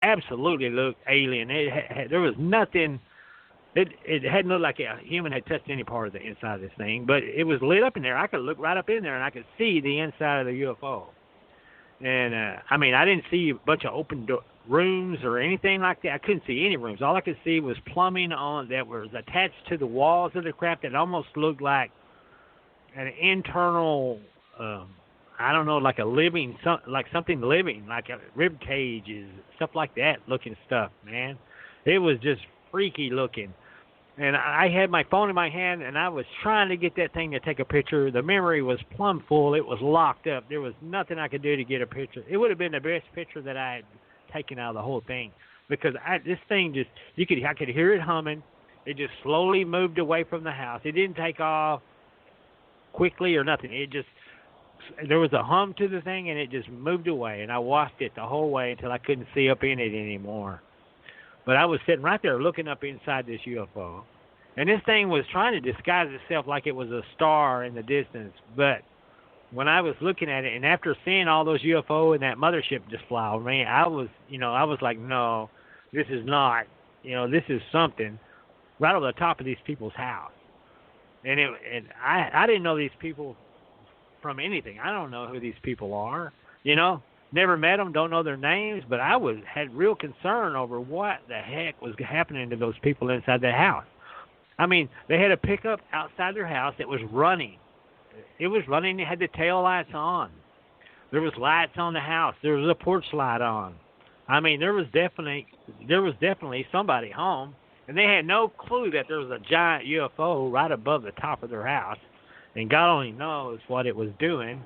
absolutely looked alien. There was nothing. It hadn't looked like a human had touched any part of the inside of this thing, but it was lit up in there. I could look right up in there and I could see the inside of the UFO. And I mean, I didn't see a bunch of rooms or anything like that. I couldn't see any rooms. All I could see was plumbing on that was attached to the walls of the craft that almost looked like an internal, I don't know, like a living, like something living, like a rib cages, stuff like that looking stuff, man. It was just freaky looking. And I had my phone in my hand, and I was trying to get that thing to take a picture. The memory was plumb full. It was locked up. There was nothing I could do to get a picture. It would have been the best picture that I had taken out of the whole thing, because this thing just, I could hear it humming. It just slowly moved away from the house. It didn't take off quickly or nothing. There was a hum to the thing, and it just moved away. And I watched it the whole way until I couldn't see up in it anymore. But I was sitting right there looking up inside this UFO. And this thing was trying to disguise itself like it was a star in the distance. But when I was looking at it, and after seeing all those UFO and that mothership just fly over me, I was like, no, this is not. This is something right over the top of these people's house. And I didn't know these people from anything. I don't know who these people are. Never met them, don't know their names, but I had real concern over what the heck was happening to those people inside the house. I mean, they had a pickup outside their house that was running. It was running. It had the tail lights on. There was lights on the house. There was a porch light on. I mean, there was definitely somebody home, and they had no clue that there was a giant UFO right above the top of their house, and God only knows what it was doing.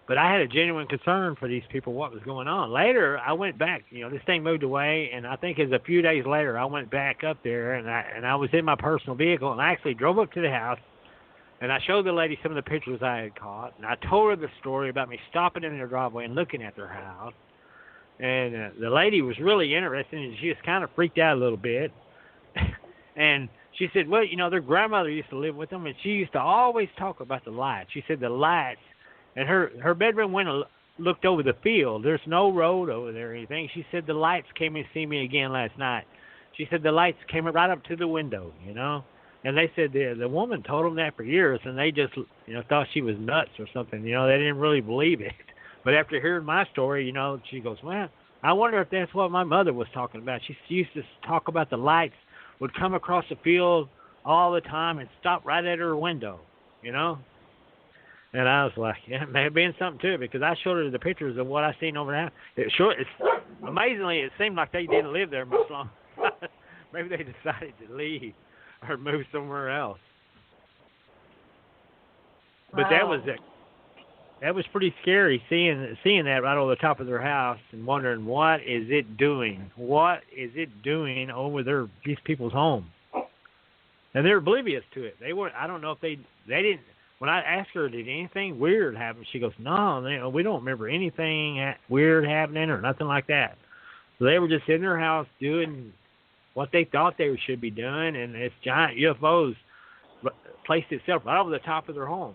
But I had a genuine concern for these people, what was going on. Later, I went back. This thing moved away, and I think it was a few days later, I went back up there, and I was in my personal vehicle, and I actually drove up to the house, and I showed the lady some of the pictures I had caught, and I told her the story about me stopping in their driveway and looking at their house. And the lady was really interested, and she was kind of freaked out a little bit. And she said, well, their grandmother used to live with them, and she used to always talk about the lights. She said the lights. And her bedroom window looked over the field. There's no road over there or anything. She said the lights came and see me again last night. She said the lights came right up to the window, And they said the woman told them that for years, and they just, thought she was nuts or something. They didn't really believe it. But after hearing my story, she goes, well, I wonder if that's what my mother was talking about. She used to talk about the lights would come across the field all the time and stop right at her window, And I was like, yeah, it may have been something too, because I showed her the pictures of what I seen over there. Amazingly, it seemed like they didn't live there much longer. Maybe they decided to leave or move somewhere else. But wow. that was pretty scary, seeing that right over the top of their house and wondering, what is it doing? What is it doing over these people's home? And they're oblivious to it. I don't know if they didn't. When I asked her, did anything weird happen? She goes, no, we don't remember anything weird happening or nothing like that. So they were just in their house doing what they thought they should be doing, and this giant UFOs placed itself right over the top of their home.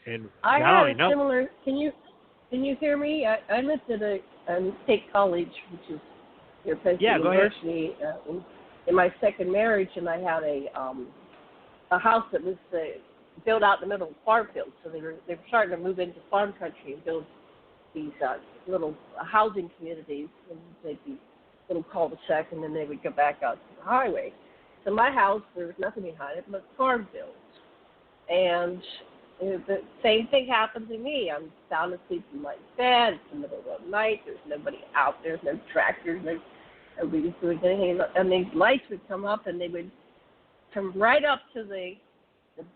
And I had a similar. Can you hear me? I lived at a state college, which is near Penn State University, in my second marriage, and I had a house that was built out in the middle of farm fields. So they were starting to move into farm country and build these little housing communities, and they'd be little cul-de-sac, and then they would go back out to the highway. So my house, there was nothing behind it but farm fields. And the same thing happened to me. I'm sound asleep in my bed. It's the middle of the night. There's nobody out there. There's no tractors. Nobody was doing anything. And these lights would come up, and they would come right up to the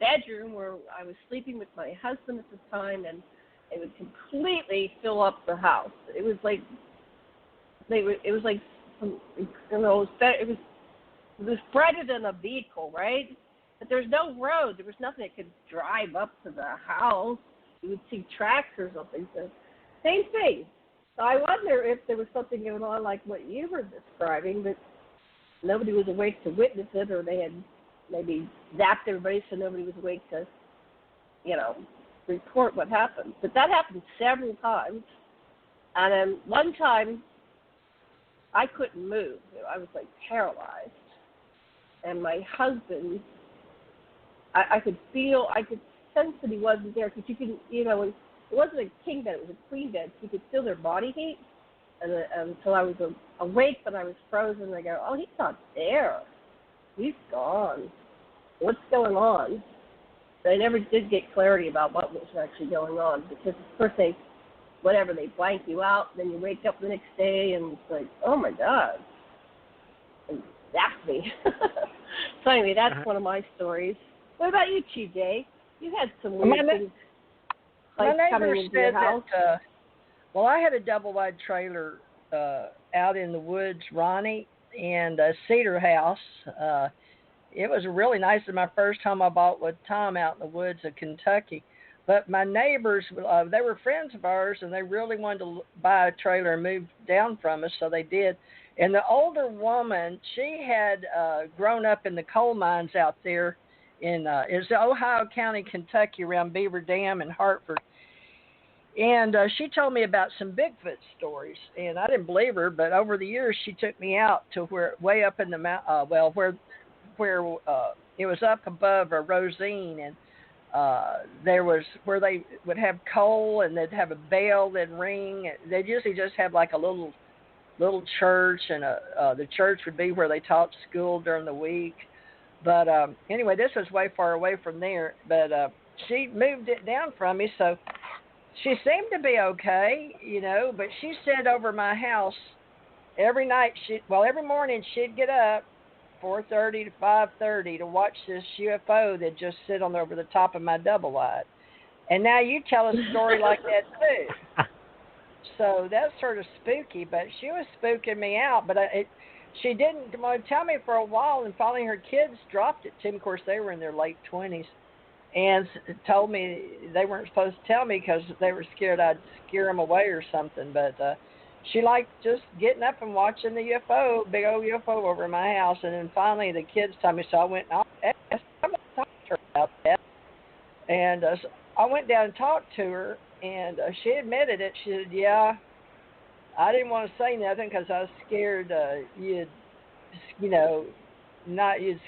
bedroom where I was sleeping with my husband at the time, and it would completely fill up the house. It was like it was brighter than a vehicle, right? But there's no road. There was nothing that could drive up to the house. You would see tractors or something. So same thing. So I wonder if there was something going on like what you were describing, but nobody was awake to witness it, or they had maybe zapped everybody so nobody was awake to, report what happened. But that happened several times. And then one time, I couldn't move. I was like paralyzed. And my husband, I could sense that he wasn't there because you can, it wasn't a king bed, it was a queen bed. So you could feel their body heat. And until I was awake, but I was frozen. I go, oh, he's not there. He's gone. What's going on? But I never did get clarity about what was actually going on because, of course, they blank you out, then you wake up the next day, and it's like, oh, my God. And that's me. So anyway, that's one of my stories. What about you, TJ? You had some weird things like coming into your house. Well, I had a double-wide trailer out in the woods, Ronnie, and a cedar house. It was really nice. It was my first home I bought with Tom out in the woods of Kentucky. But my neighbors, they were friends of ours, and they really wanted to buy a trailer and move down from us, so they did. And the older woman, she had grown up in the coal mines out there in it's Ohio County, Kentucky, around Beaver Dam and Hartford. And she told me about some Bigfoot stories, and I didn't believe her. But over the years, she took me out to way up in the where it was up above a Rosine, and there was where they would have coal, and they'd have a bell that'd ring. They'd usually just have like a little church, and the church would be where they taught school during the week. But anyway, this was way far away from there. But she moved it down from me, so she seemed to be okay, But she said over my house every morning she'd get up 4:30 to 5:30 to watch this UFO that just sit on over the top of my double wide. And now you tell a story like that too. So that's sort of spooky, but she was spooking me out. But she didn't want to tell me for a while, and finally her kids dropped it to me. Of course, they were in their late 20s, and told me they weren't supposed to tell me because they were scared I'd scare them away or something. But she liked just getting up and watching the UFO, big old UFO over my house. And then finally the kids told me, so I went and asked her to talk to her about that. And I went down and talked to her, and she admitted it. She said, yeah, I didn't want to say nothing because I was scared you'd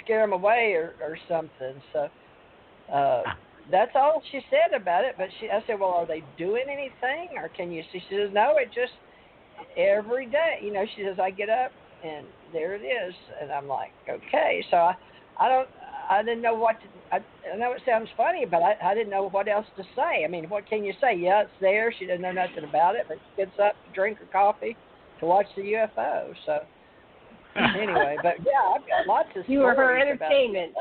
scare them away or something. So that's all she said about it. But I said, well, are they doing anything, or can you see? She says, no, it just every day. She says, I get up and there it is. And I'm like, okay. So I didn't know what to, I know it sounds funny, but I didn't know what else to say. I mean, what can you say? Yeah, it's there. She doesn't know nothing about it, but she gets up to drink her coffee to watch the UFO. So anyway, but yeah, I've got lots of stories. You were her entertainment.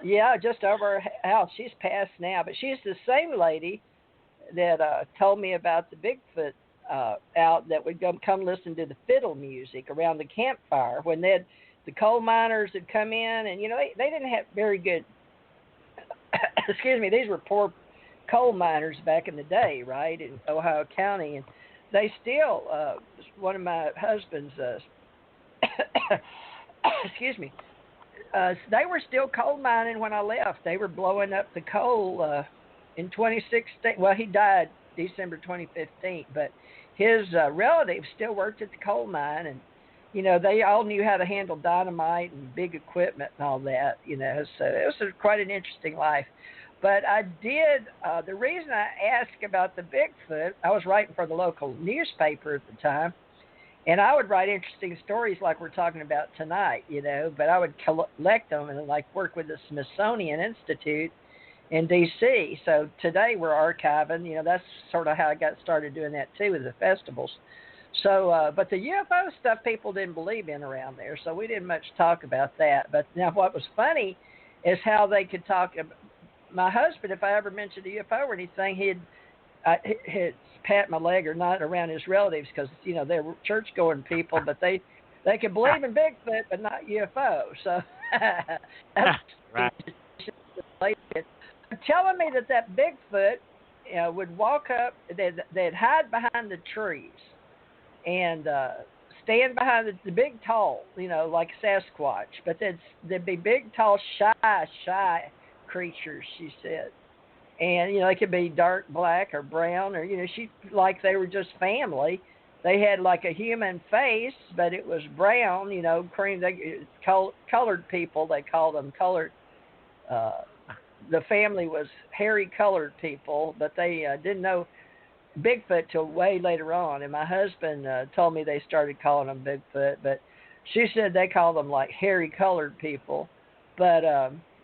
Yeah, just over her house. She's passed now, but she's the same lady that told me about the Bigfoot out that would come listen to the fiddle music around the campfire when the coal miners would come in, and they didn't have very good excuse me, these were poor coal miners back in the day, right, in Ohio County, and they still one of my husband's excuse me, they were still coal mining when I left. They were blowing up the coal in 2016. Well, he died December 2015, but his relatives still worked at the coal mine, and they all knew how to handle dynamite and big equipment and all that. So it was quite an interesting life. But I did. The reason I asked about the Bigfoot, I was writing for the local newspaper at the time, and I would write interesting stories like we're talking about tonight, but I would collect them and work with the Smithsonian Institute in D.C. So today we're archiving, that's sort of how I got started doing that too with the festivals. So, but the UFO stuff people didn't believe in around there, so we didn't much talk about that. But now what was funny is how they could talk. My husband, if I ever mentioned a UFO or anything, he'd pat my leg or not around his relatives because, they were church-going people, but they could believe in Bigfoot but not UFO. So that's right. Telling me that Bigfoot would walk up, they'd hide behind the trees and stand behind the big tall, like Sasquatch, but there'd be big tall shy creatures, she said, And they could be dark black or brown, or she like they were just family. They had like a human face, but it was brown. Cream. Colored people. They called them colored. The family was hairy colored people, but they didn't know Bigfoot till way later on. And my husband told me they started calling them Bigfoot, but she said they called them like hairy colored people. But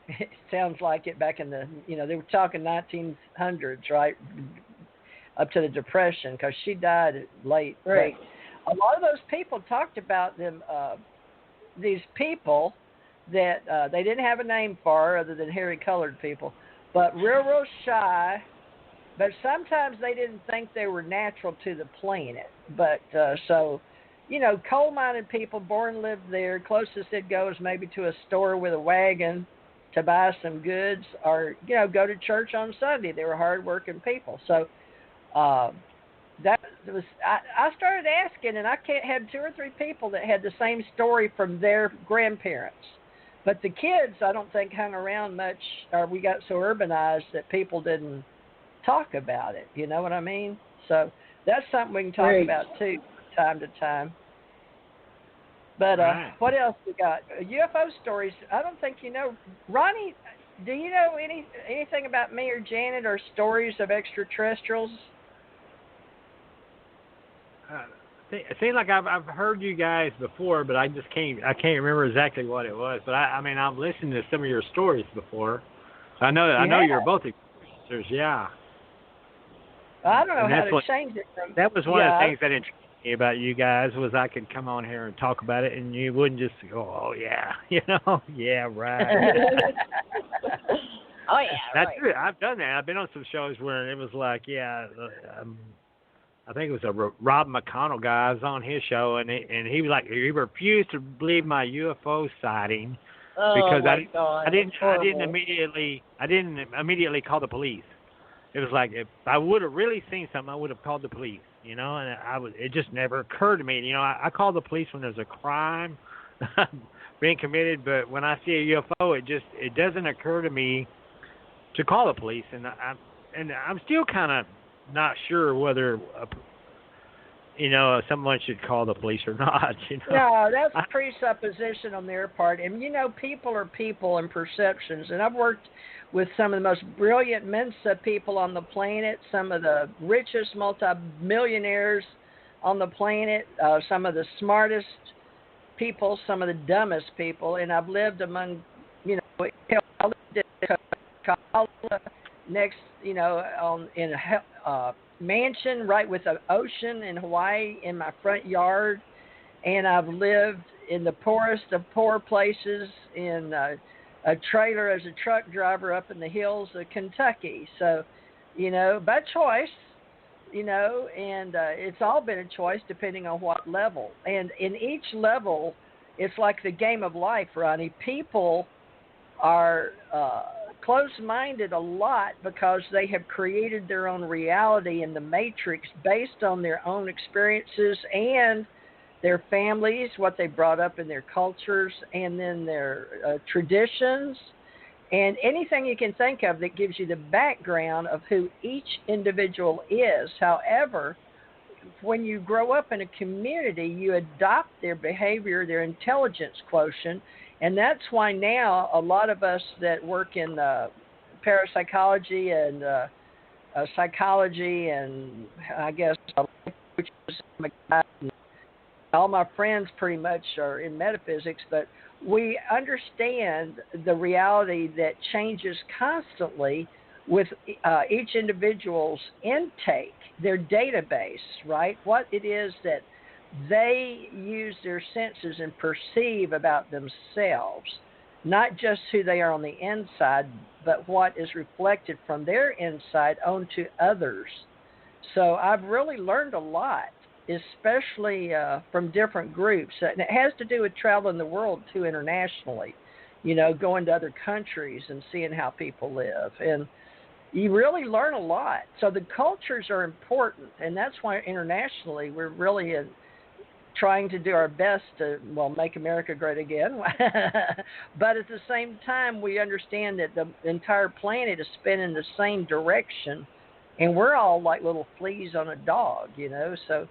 it sounds like it back in the, they were talking 1900s, right? Up to the Depression, because she died late. Right. But a lot of those people talked about them, these people that they didn't have a name for other than hairy colored people, but real shy. But sometimes they didn't think they were natural to the planet. But so, coal-mining people born and lived there. Closest it goes maybe to a store with a wagon to buy some goods, or go to church on Sunday. They were hard-working people. So that was I started asking, and I had 2 or 3 people that had the same story from their grandparents. But the kids, I don't think, hung around much, or we got so urbanized that people didn't talk about it. You know what I mean? So that's something we can talk about too, time to time. But what else we got? UFO stories. I don't think Ronnie, do you know anything about me or Janet or stories of extraterrestrials? It seems like I've heard you guys before, but I can't remember exactly what it was. But I mean, I've listened to some of your stories before. I know you're both experiencers. Yeah. I don't know how to change it. That was one of the things that intrigued me about you guys, was I could come on here and talk about it, and you wouldn't just go, "Oh yeah," yeah, right. Oh yeah, that's true. I've done that. I've been on some shows where it was like, I think it was a Rob McConnell guy. I was on his show, and he was like, he refused to believe my UFO sighting because I didn't immediately call the police. It was like, if I would have really seen something, I would have called the police, and it just never occurred to me. I call the police when there's a crime being committed, but when I see a UFO, it doesn't occur to me to call the police, and I'm still kind of not sure whether someone should call the police or not. No, that's a presupposition on their part. And people are people and perceptions. And I've worked with some of the most brilliant Mensa people on the planet, some of the richest multimillionaires on the planet, some of the smartest people, some of the dumbest people. And I've lived among, I lived in Kahala, next, in a mansion right with an ocean in Hawaii in my front yard, and I've lived in the poorest of poor places in a trailer as a truck driver up in the hills of Kentucky. So, by choice, and it's all been a choice depending on what level. And in each level, it's like the game of life, Ronnie. People are close-minded a lot because they have created their own reality in the matrix based on their own experiences and their families, what they brought up in their cultures, and then their traditions, and anything you can think of that gives you the background of who each individual is. However, when you grow up in a community, you adopt their behavior, their intelligence quotient. And that's why now a lot of us that work in parapsychology and psychology, and I guess all my friends pretty much are in metaphysics, but we understand the reality that changes constantly with each individual's intake, their database, right? What it is that they use their senses and perceive about themselves, not just who they are on the inside, but what is reflected from their inside onto others. So I've really learned a lot, especially from different groups. And it has to do with traveling the world too internationally, going to other countries and seeing how people live. And you really learn a lot. So the cultures are important, and that's why internationally we're really trying to do our best to, make America great again. But at the same time, we understand that the entire planet is spinning the same direction, and we're all like little fleas on a dog, So